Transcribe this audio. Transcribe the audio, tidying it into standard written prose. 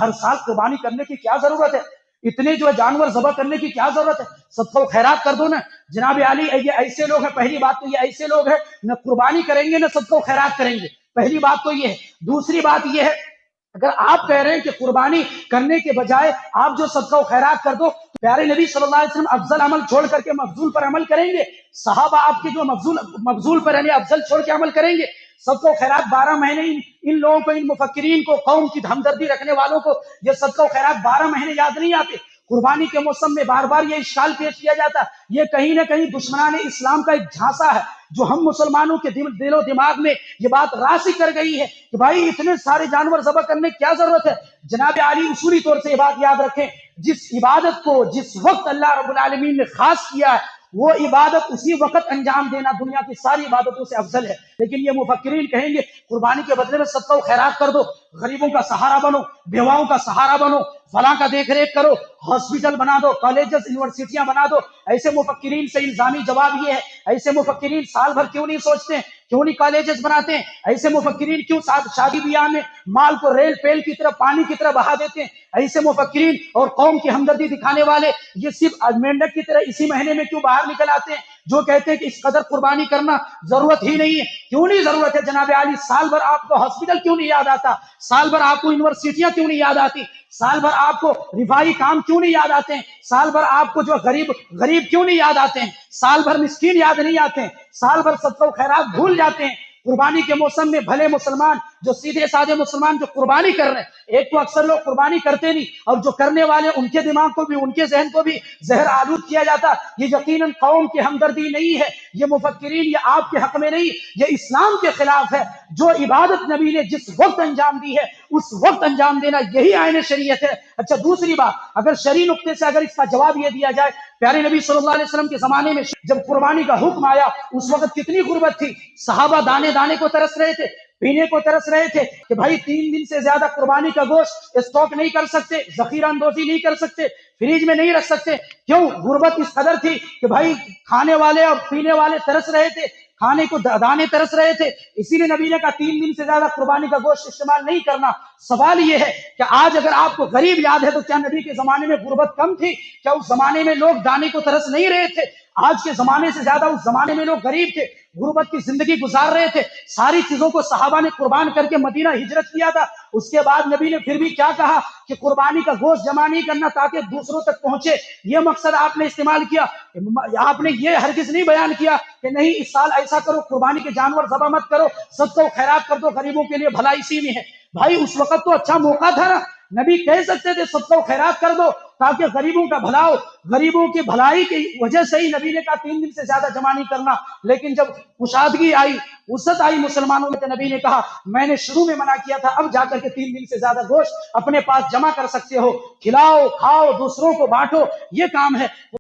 ہر سال قربانی کرنے کی کیا ضرورت ہے؟ اتنے جو جانور ذبح کرنے کی کیا ضرورت ہے؟ صدقہ و خیرات کر دو نا. جناب علی یہ ایسے لوگ ہیں، پہلی بات تو یہ ایسے لوگ ہیں نہ قربانی کریں گے نہ صدقہ و خیرات کریں گے. پہلی بات تو یہ ہے. دوسری بات یہ ہے، اگر آپ کہہ رہے ہیں کہ قربانی کرنے کے بجائے آپ جو صدقہ و خیرات کر دو، پیارے نبی صلی اللہ علیہ وسلم افضل عمل چھوڑ کر کے مفضول پر عمل کریں گے. صحابہ آپ کے جو مفضول پر یعنی افضل چھوڑ کے عمل کریں گے. صدقہ و خیرات 12 مہینے ان لوگوں کو، ان مفکرین کو، قوم کی ہمدردی رکھنے والوں کو یہ صدقہ و خیرات 12 مہینے یاد نہیں آتے. قربانی کے موسم میں بار بار یہ اشکال پیش کیا جاتا. یہ کہیں نہ کہیں دشمنان اسلام کا ایک جھانسا ہے جو ہم مسلمانوں کے دل و دماغ میں یہ بات راسخ کر گئی ہے کہ بھائی اتنے سارے جانور ذبح کرنے کی کیا ضرورت ہے. جناب علی اصولی طور سے یہ بات یاد رکھیں، جس عبادت کو جس وقت اللہ رب العالمین نے خاص کیا ہے وہ عبادت اسی وقت انجام دینا دنیا کی ساری عبادتوں سے افضل ہے. لیکن یہ مفکرین کہیں گے قربانی کے بدلے میں صدقہ و خیرات کر دو، غریبوں کا سہارا بنو، بیواؤں کا سہارا بنو، فلاں کا دیکھ ریکھ کرو، ہاسپٹل بنا دو، کالجز یونیورسٹیاں بنا دو. ایسے مفکرین سے الزامی جواب یہ ہے، ایسے مفکرین سال بھر کیوں نہیں سوچتے ہیں، کیوں نہیں کالجز بناتے ہیں؟ ایسے مفکرین کیوں شادی بیاہ میں مال کو ریل پیل کی طرح پانی کی طرح بہا دیتے ہیں؟ ایسے مفکرین اور قوم کی ہمدردی دکھانے والے یہ صرف مینڈک کی طرح اسی مہینے میں کیوں باہر نکل آتے ہیں جو کہتے ہیں کہ اس قدر قربانی کرنا ضرورت ہی نہیں ہے؟ کیوں نہیں ضرورت ہے جناب علی؟ سال بھر آپ کو ہاسپٹل کیوں نہیں یاد آتا؟ سال بھر آپ کو یونیورسٹیاں کیوں نہیں یاد آتی؟ سال بھر آپ کو رفاہی کام کیوں نہیں یاد آتے ہیں؟ سال بھر آپ کو جو غریب کیوں نہیں یاد آتے ہیں؟ سال بھر مسکین یاد نہیں آتے ہیں؟ سال بھر صدقہ و خیرات بھول جاتے ہیں؟ قربانی کے موسم میں بھلے مسلمان جو سیدھے سادے مسلمان جو قربانی کر رہے ہیں، ایک تو اکثر لوگ قربانی کرتے نہیں، اور جو کرنے والے ان کے دماغ کو بھی، ان کے ذہن کو بھی زہر آلود کیا جاتا. یہ یقیناً قوم کی ہمدردی نہیں ہے، یہ مفکرین یہ آپ کے حق میں نہیں، یہ اسلام کے خلاف ہے. جو عبادت نبی نے جس وقت انجام دی ہے اس وقت انجام دینا یہی آئین شریعت ہے. اچھا دوسری بات، اگر شرعی نقطے سے اگر اس کا جواب یہ دیا جائے، پیارے نبی صلی اللہ علیہ وسلم کے زمانے میں جب قربانی کا حکم آیا اس وقت کتنی غربت تھی. صحابہ دانے دانے کو ترس رہے تھے، پینے کو ترس رہے تھے کہ بھائی 3 دن سے زیادہ قربانی کا گوشت اسٹاک نہیں کر سکتے، ذخیرہ اندوزی نہیں کر سکتے، فریج میں نہیں رکھ سکتے. کیوں؟ غربت اس قدر تھی کہ بھائی کھانے والے اور پینے والے ترس رہے تھے، کھانے کو دانے ترس رہے تھے. اسی لیے نبی نے کہا 3 دن سے زیادہ قربانی کا گوشت استعمال نہیں کرنا. سوال یہ ہے کہ آج اگر آپ کو غریب یاد ہے تو کیا نبی کے زمانے میں غربت کم تھی؟ کیا اس زمانے میں لوگ دانے کو ترس نہیں رہے تھے؟ آج کے زمانے سے زیادہ اس زمانے میں لوگ غریب تھے، غربت کی زندگی گزار رہے تھے. ساری چیزوں کو صحابہ نے قربان کر کے مدینہ ہجرت کیا تھا. اس کے بعد نبی نے پھر بھی کیا کہا کہ قربانی کا گوشت جمع نہیں کرنا تاکہ دوسروں تک پہنچے. یہ مقصد آپ نے استعمال کیا. آپ نے یہ ہرگز نہیں بیان کیا کہ نہیں اس سال ایسا کرو، قربانی کے جانور ذبح مت کرو، صدقہ و خیرات کر دو، غریبوں کے لیے بھلائی اسی میں ہے. بھائی اس وقت تو اچھا موقع تھا نا، نبی کہہ سکتے تھے صدقہ و خیرات کر دو تاکہ غریبوں کا بھلا ہو. غریبوں کی بھلائی کی وجہ سے ہی نبی نے کہا 3 دن سے زیادہ جمع نہیں کرنا. لیکن جب کشادگی آئی، وسعت آئی مسلمانوں میں، تو نبی نے کہا میں نے شروع میں منع کیا تھا، اب جا کر کے 3 دن سے زیادہ گوشت اپنے پاس جمع کر سکتے ہو، کھلاؤ کھاؤ دوسروں کو بانٹو، یہ کام ہے.